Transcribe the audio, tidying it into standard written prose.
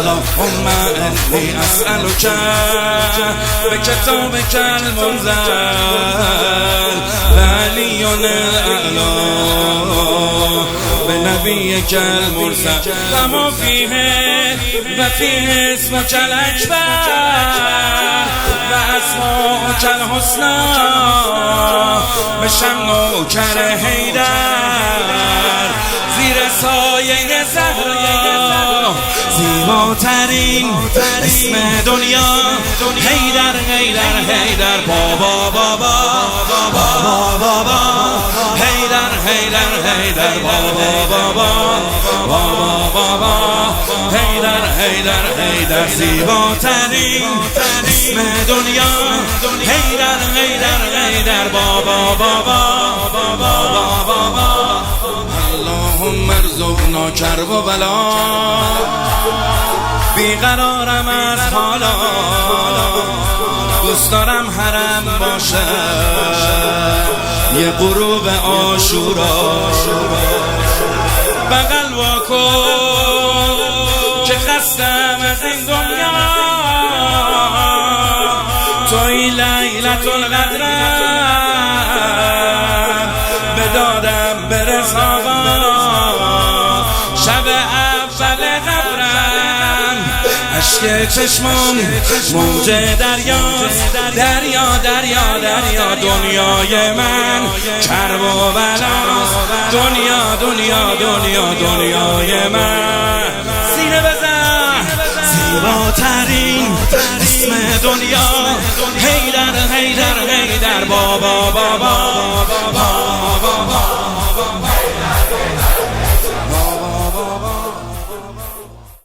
اللهم انی اسألک بکتابک المنزل وعلی الاعلی بنبیک المرسل وما فیه و فیه اسمک الاکبر و اسماءک الحسنی بشم نوکر حیدر زیر سایه زهرا زیباترین اسم دنیا حیدر حیدر حیدر بابا بابا بابا بابا حیدر حیدر حیدر بابا بابا بابا بابا حیدر حیدر حیدر زیباترین اسم دنیا حیدر حیدر حیدر بابا بابا بابا بابا اللهم ارزقنا کرب و بلا بیقرارم از حالا دوست دارم حرم باشه یه غروب عاشورا بغل واکن که خستم از این دنیا توی لیلت القدر به دادم برسا شب اول قبرم عشق چشمم موج دریاست دریا دریا دریا دنیای من کرب و بلاست دنیا دنیا دنیا دنیای من سینه بزن زیباترین اسم دنیا حیدر حیدر حیدر بابا بابا